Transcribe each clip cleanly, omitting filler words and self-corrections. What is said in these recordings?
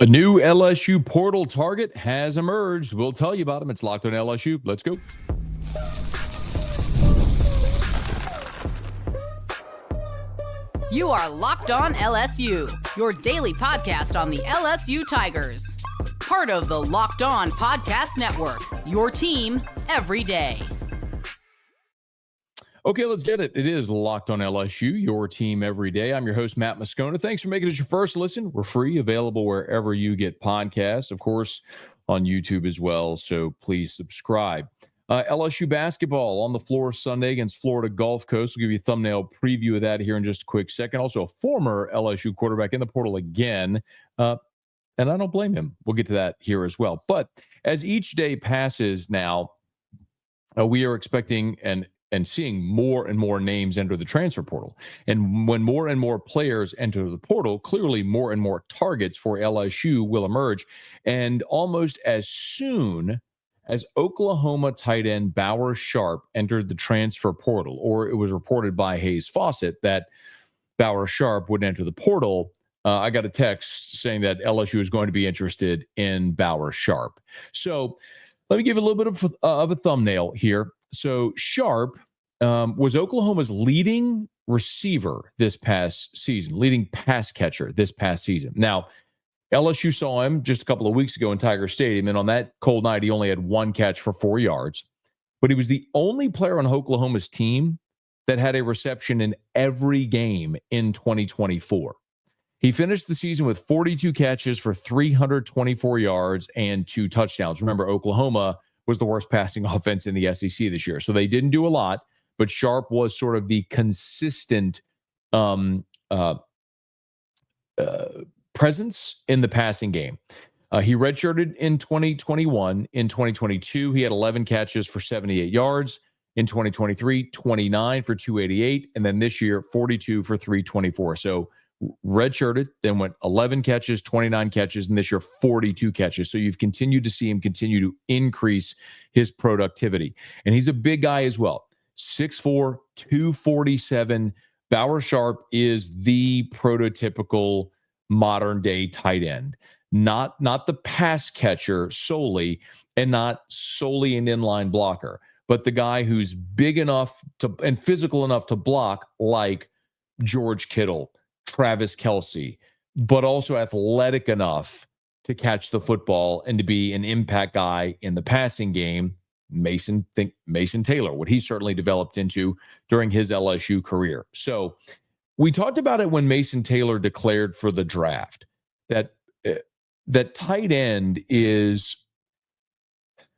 A new LSU portal target has emerged. We'll tell you about him. It's Locked on LSU. Let's go. You are Locked on LSU, your daily podcast on the LSU Tigers. Part of the Locked On Podcast Network, your team every day. Okay, let's get it. It is Locked on LSU, your team every day. I'm your host, Matt Moscona. Thanks for making it your first listen. We're free, available wherever you get podcasts, of course, on YouTube as well. So please subscribe. LSU basketball on the floor Sunday against Florida Gulf Coast. We'll give you a thumbnail preview of that here in just a quick second. Also, a former LSU quarterback in the portal again. And I don't blame him. We'll get to that here as well. But as each day passes now, we are expecting and seeing more and more names enter the transfer portal. And when more and more players enter the portal, clearly more and more targets for LSU will emerge. And almost as soon as Oklahoma tight end Bauer Sharp entered the transfer portal, or it was reported by Hayes Fawcett that Bauer Sharp would enter the portal, I got a text saying that LSU is going to be interested in Bauer Sharp. So let me give a little bit of a thumbnail here. So Sharp was Oklahoma's leading receiver this past season, leading pass catcher this past season. Now, LSU saw him just a couple of weeks ago in Tiger Stadium, and on that cold night, he only had one catch for 4 yards. But he was the only player on Oklahoma's team that had a reception in every game in 2024. He finished the season with 42 catches for 324 yards and 2 touchdowns. Remember, Oklahoma was the worst passing offense in the SEC this year. So they didn't do a lot, but Sharp was sort of the consistent presence in the passing game. He redshirted in 2021. In 2022, he had 11 catches for 78 yards. In 2023, 29 for 288. And then this year, 42 for 324. So redshirted, then went 11 catches, 29 catches, and this year 42 catches. So you've continued to see him continue to increase his productivity. And he's a big guy as well. 6'4", 247. Bauer Sharp is the prototypical modern-day tight end. Not the pass catcher solely, and not solely an inline blocker, but the guy who's big enough to and physical enough to block, like George Kittle, Travis Kelce, but also athletic enough to catch the football and to be an impact guy in the passing game. Mason Taylor, what he certainly developed into during his LSU career. So we talked about it when Mason Taylor declared for the draft, that tight end is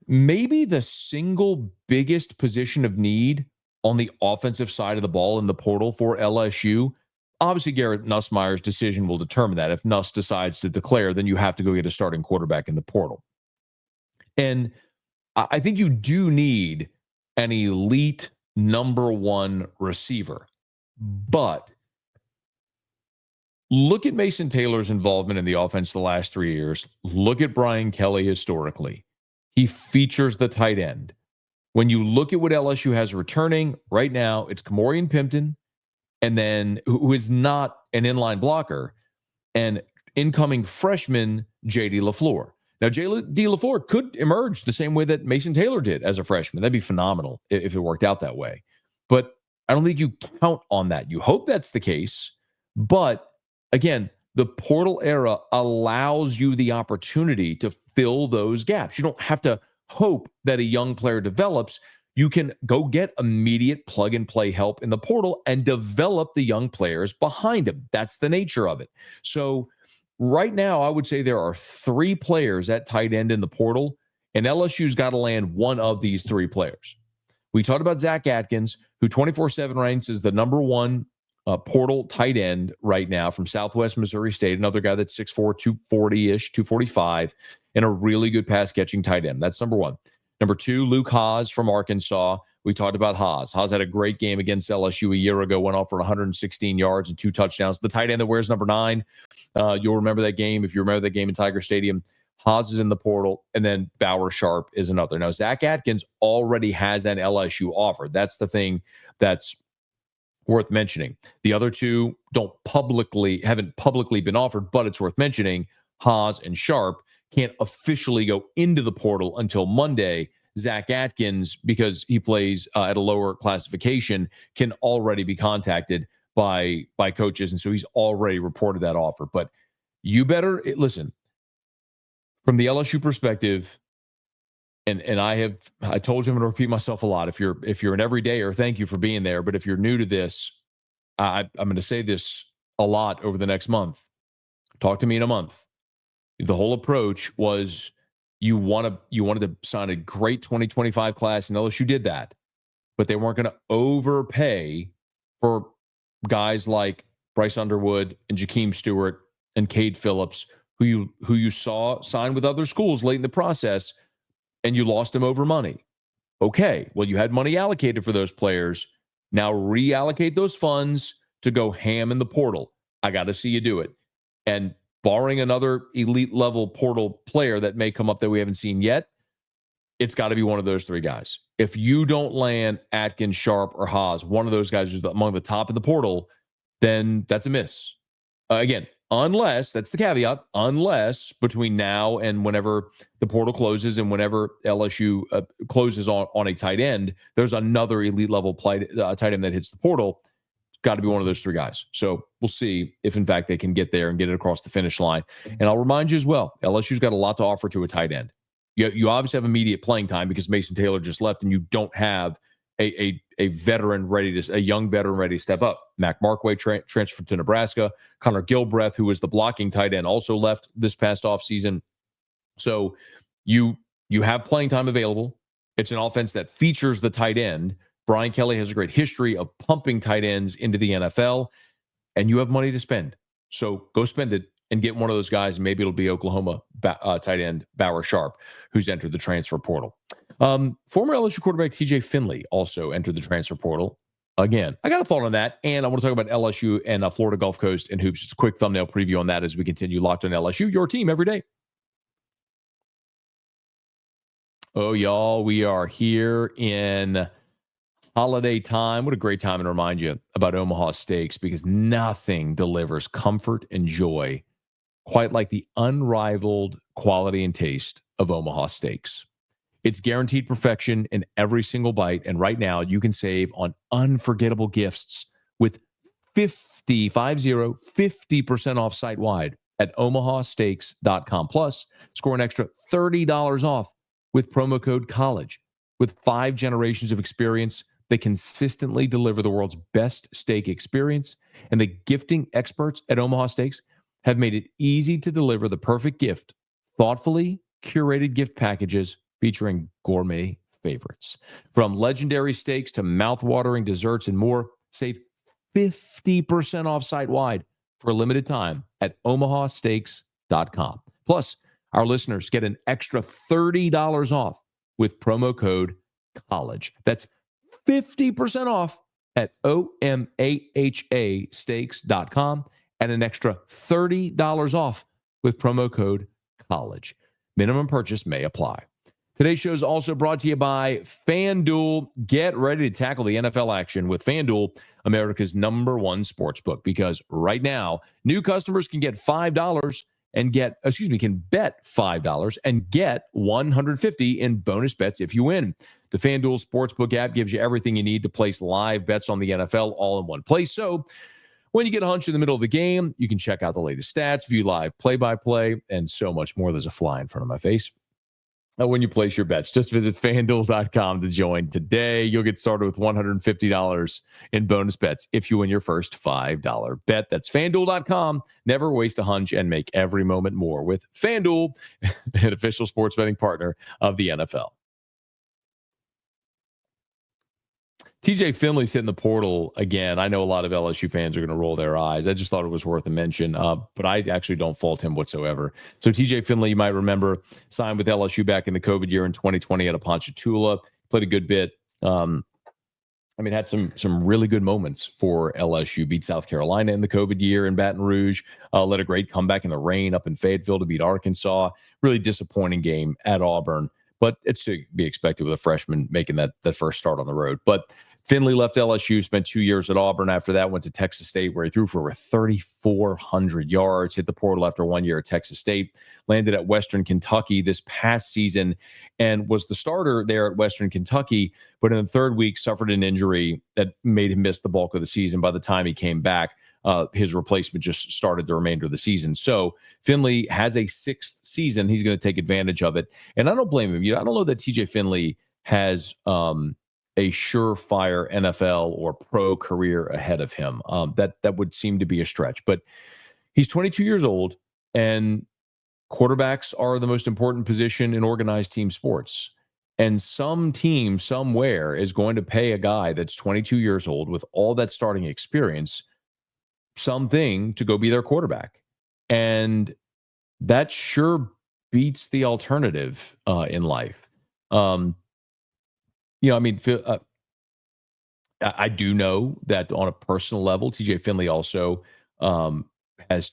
maybe the single biggest position of need on the offensive side of the ball in the portal for LSU. Obviously, Garrett Nussmeier's decision will determine that. If Nuss decides to declare, then you have to go get a starting quarterback in the portal. And I think you do need an elite number one receiver. But look at Mason Taylor's involvement in the offense the last 3 years. Look at Brian Kelly historically. He features the tight end. When you look at what LSU has returning right now, it's Kamorian Pimpton, and then who is not an inline blocker, and incoming freshman J.D. LaFleur. Now, J.D. LaFleur could emerge the same way that Mason Taylor did as a freshman. That'd be phenomenal if it worked out that way. But I don't think you count on that. You hope that's the case. But again, the portal era allows you the opportunity to fill those gaps. You don't have to hope that a young player develops. You can go get immediate plug-and-play help in the portal and develop the young players behind him. That's the nature of it. So right now, I would say there are 3 players at tight end in the portal, and LSU's got to land one of these 3 players. We talked about Zach Atkins, who 24/7 ranks as the number one portal tight end right now from Southwest Missouri State, another guy that's 6'4", 240-ish, 245, and a really good pass-catching tight end. That's number one. Number 2, Luke Haas from Arkansas. We talked about Haas. Haas had a great game against LSU a year ago, went off for 116 yards and 2 touchdowns. The tight end that wears number 9, you'll remember that game. If you remember that game in Tiger Stadium, Haas is in the portal, and then Bauer Sharp is another. Now, Zach Atkins already has an LSU offer. That's the thing that's worth mentioning. The other 2 haven't publicly been offered, but it's worth mentioning. Haas, and Sharp can't officially go into the portal until Monday. Zach Atkins, because he plays at a lower classification, can already be contacted by coaches, and so he's already reported that offer. But you better listen from the LSU perspective. And I told you I'm going to repeat myself a lot. If you're an everydayer, thank you for being there. But if you're new to this, I'm going to say this a lot over the next month. Talk to me in a month. The whole approach was you wanted to sign a great 2025 class, and LSU did that, but they weren't going to overpay for guys like Bryce Underwood and Jakeem Stewart and Cade Phillips, who you saw sign with other schools late in the process, and you lost them over money. Okay, well, you had money allocated for those players. Now reallocate those funds to go ham in the portal. I got to see you do it. And barring another elite level portal player that may come up that we haven't seen yet, it's got to be one of those three guys. If you don't land Atkins, Sharp, or Haas, one of those guys who's among the top in the portal, then that's a miss. Again, unless, that's the caveat, unless between now and whenever the portal closes and whenever LSU closes on a tight end, there's another elite level tight end that hits the portal. Got to be one of those three guys. So we'll see if, in fact, they can get there and get it across the finish line. And I'll remind you as well, LSU's got a lot to offer to a tight end. You obviously have immediate playing time because Mason Taylor just left, and you don't have a veteran a young veteran ready to step up. Mac Markway transferred to Nebraska. Connor Gilbreth, who was the blocking tight end, also left this past offseason. So you have playing time available. It's an offense that features the tight end. Brian Kelly has a great history of pumping tight ends into the NFL, and you have money to spend. So go spend it and get one of those guys. Maybe it'll be Oklahoma tight end Bauer Sharp, who's entered the transfer portal. Former LSU quarterback TJ Finley also entered the transfer portal. Again, I got a thought on that, and I want to talk about LSU and Florida Gulf Coast and hoops. Just a quick thumbnail preview on that as we continue Locked on LSU, your team every day. Oh, y'all, we are here in holiday time. What a great time to remind you about Omaha Steaks, because nothing delivers comfort and joy quite like the unrivaled quality and taste of Omaha Steaks. It's guaranteed perfection in every single bite, and right now you can save on unforgettable gifts with 50% off site-wide at omahasteaks.com. Plus, score an extra $30 off with promo code COLLEGE. With 5 generations of experience, they consistently deliver the world's best steak experience, and the gifting experts at Omaha Steaks have made it easy to deliver the perfect gift, thoughtfully curated gift packages featuring gourmet favorites. From legendary steaks to mouth-watering desserts and more, save 50% off site-wide for a limited time at omahasteaks.com. Plus, our listeners get an extra $30 off with promo code COLLEGE. That's 50% off at omahasteaks.com and an extra $30 off with promo code COLLEGE. Minimum purchase may apply. Today's show is also brought to you by FanDuel. Get ready to tackle the NFL action with FanDuel, America's #1 sportsbook, because right now, new customers can bet $5 and get $150 in bonus bets if you win. The FanDuel Sportsbook app gives you everything you need to place live bets on the NFL all in one place. So when you get a hunch in the middle of the game, you can check out the latest stats, view live play-by-play, and so much more. There's a fly in front of my face. When you place your bets, just visit FanDuel.com to join today. You'll get started with $150 in bonus bets if you win your first $5 bet. That's FanDuel.com. Never waste a hunch and make every moment more with FanDuel, an official sports betting partner of the NFL. TJ Finley's hitting the portal again. I know a lot of LSU fans are going to roll their eyes. I just thought it was worth a mention, but I actually don't fault him whatsoever. So TJ Finley, you might remember, signed with LSU back in the COVID year in 2020 at Ponchatoula. Played a good bit. Had some really good moments for LSU. Beat South Carolina in the COVID year in Baton Rouge. Led a great comeback in the rain up in Fayetteville to beat Arkansas. Really disappointing game at Auburn, but it's to be expected with a freshman making that first start on the road. But Finley left LSU, spent 2 years at Auburn. After that, went to Texas State, where he threw for over 3,400 yards, hit the portal after 1 year at Texas State, landed at Western Kentucky this past season, and was the starter there at Western Kentucky, but in the third week suffered an injury that made him miss the bulk of the season. By the time he came back, his replacement just started the remainder of the season. So Finley has a sixth season. He's going to take advantage of it. And I don't blame him. I don't know that TJ Finley has a surefire NFL or pro career ahead of him. That would seem to be a stretch. But he's 22 years old, and quarterbacks are the most important position in organized team sports. And some team somewhere is going to pay a guy that's 22 years old with all that starting experience something to go be their quarterback. And that sure beats the alternative in life. I do know that on a personal level, TJ Finley also has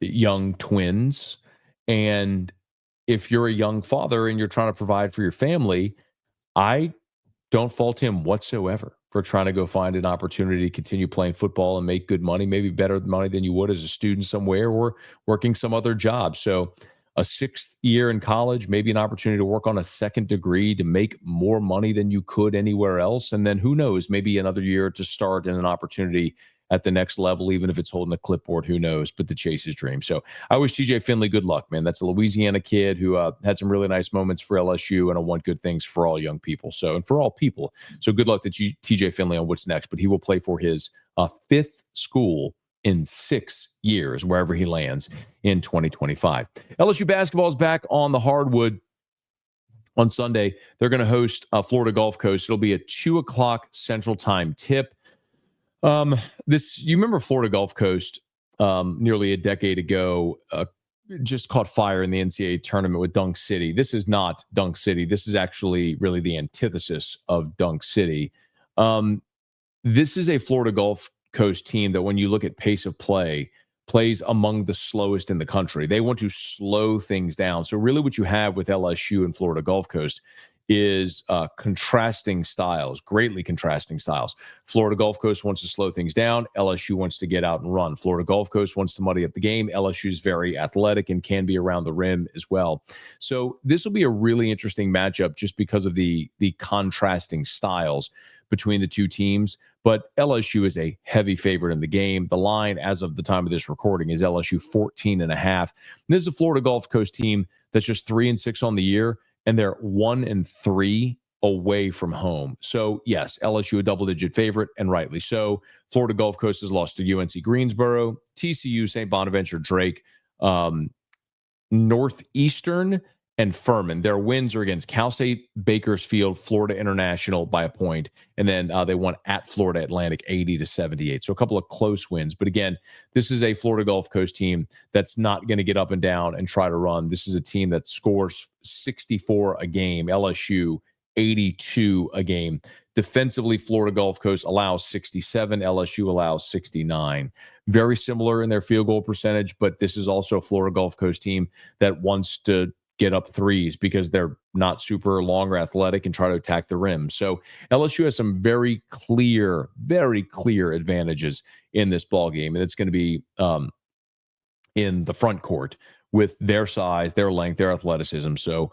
young twins. And if you're a young father and you're trying to provide for your family, I don't fault him whatsoever for trying to go find an opportunity to continue playing football and make good money, maybe better money than you would as a student somewhere or working some other job. So a sixth year in college, maybe an opportunity to work on a second degree to make more money than you could anywhere else. And then who knows, maybe another year to start and an opportunity at the next level, even if it's holding a clipboard, who knows, but the chase is dream. So I wish TJ Finley good luck, man. That's a Louisiana kid who had some really nice moments for LSU, and I want good things for all young people. So, and for all people. So good luck to TJ Finley on what's next, but he will play for his fifth school in 6 years, wherever he lands in 2025. LSU basketball is back on the hardwood on Sunday. They're going to host Florida Gulf Coast. It'll be a 2:00 Central Time tip. You remember Florida Gulf Coast nearly a decade ago just caught fire in the NCAA tournament with Dunk City. This is not Dunk City. This is actually really the antithesis of Dunk City. This is a Florida Gulf Coast team that when you look at pace of play, plays among the slowest in the country. They want to slow things down. So really what you have with LSU and Florida Gulf Coast is contrasting styles, greatly contrasting styles. Florida Gulf Coast wants to slow things down. LSU wants to get out and run. Florida Gulf Coast wants to muddy up the game. LSU is very athletic and can be around the rim as well. So this will be a really interesting matchup just because of the contrasting styles between the two teams. But LSU is a heavy favorite in the game. The line, as of the time of this recording, is LSU 14.5. This is a Florida Gulf Coast team that's just 3-6 on the year, and they're 1-3 away from home. So, yes, LSU a double-digit favorite, and rightly so. Florida Gulf Coast has lost to UNC Greensboro, TCU, St. Bonaventure, Drake, Northeastern, and Furman. Their wins are against Cal State, Bakersfield, Florida International by a point, and then they won at Florida Atlantic 80-78. So a couple of close wins. But again, this is a Florida Gulf Coast team that's not going to get up and down and try to run. This is a team that scores 64 a game. LSU 82 a game. Defensively, Florida Gulf Coast allows 67. LSU allows 69. Very similar in their field goal percentage, but this is also a Florida Gulf Coast team that wants to get up threes because they're not super long or athletic and try to attack the rim. So LSU has some very clear advantages in this ball game, and it's going to be in the front court with their size, their length, their athleticism. So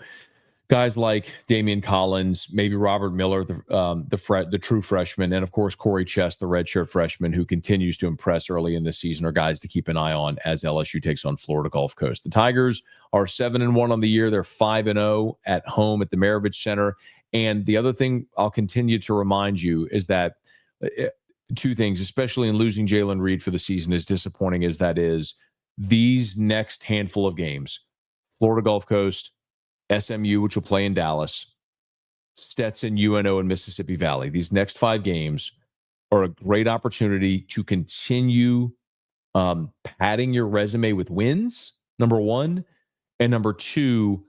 guys like Damian Collins, maybe Robert Miller, the true freshman, and of course Corey Chess, the redshirt freshman, who continues to impress early in the season, are guys to keep an eye on as LSU takes on Florida Gulf Coast. The Tigers are 7-1 on the year. They're 5-0 at home at the Maravich Center. And the other thing I'll continue to remind you is that two things, especially in losing Jalen Reed for the season, as disappointing as that is, these next handful of games, Florida Gulf Coast, SMU, which will play in Dallas, Stetson, UNO, and Mississippi Valley. These next 5 games are a great opportunity to continue padding your resume with wins, number one, and number two,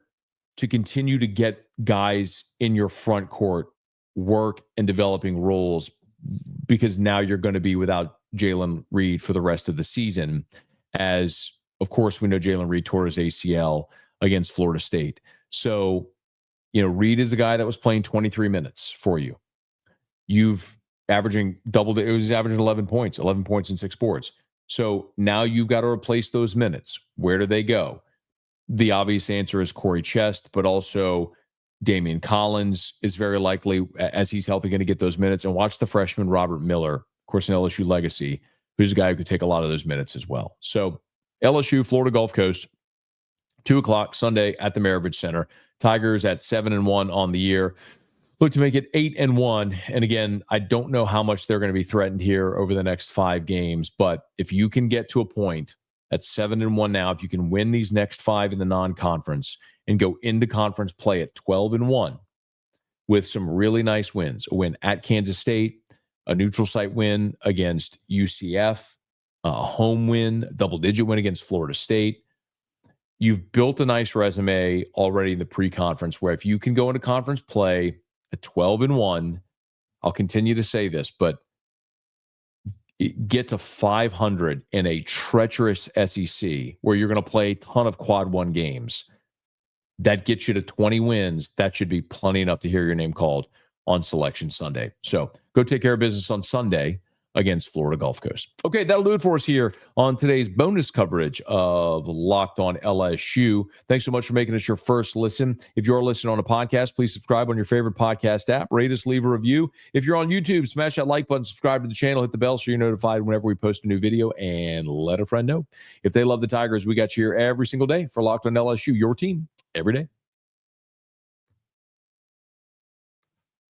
to continue to get guys in your front court work and developing roles, because now you're going to be without Jalen Reed for the rest of the season. As, of course, we know Jalen Reed tore his ACL against Florida State. So, Reed is the guy that was playing 23 minutes for you. You've averaging it was averaging 11 points in 6 boards. So now you've got to replace those minutes. Where do they go? The obvious answer is Corey Chest, but also Damian Collins is very likely, as he's healthy, going to get those minutes. And watch the freshman Robert Miller, of course, an LSU legacy, who's a guy who could take a lot of those minutes as well. So LSU, Florida Gulf Coast, 2:00 Sunday at the Maravich Center. Tigers at 7-1 on the year. Look to make it 8-1. And again, I don't know how much they're going to be threatened here over the next 5 games, but if you can get to a point at 7-1 now, if you can win these next 5 in the non-conference and go into conference play at 12-1 with some really nice wins, a win at Kansas State, a neutral site win against UCF, a home win, double-digit win against Florida State. You've built a nice resume already in the pre-conference where if you can go into conference play at 12-1, I'll continue to say this, but get to 500 in a treacherous SEC where you're going to play a ton of quad 1 games. That gets you to 20 wins. That should be plenty enough to hear your name called on Selection Sunday. So go take care of business on Sunday against Florida Gulf Coast. Okay, that'll do it for us here on today's bonus coverage of Locked On LSU. Thanks so much for making us your first listen. If you're listening on a podcast, please subscribe on your favorite podcast app. Rate us, leave a review. If you're on YouTube, smash that like button, subscribe to the channel, hit the bell so you're notified whenever we post a new video, and let a friend know. If they love the Tigers, we got you here every single day for Locked On LSU, your team every day.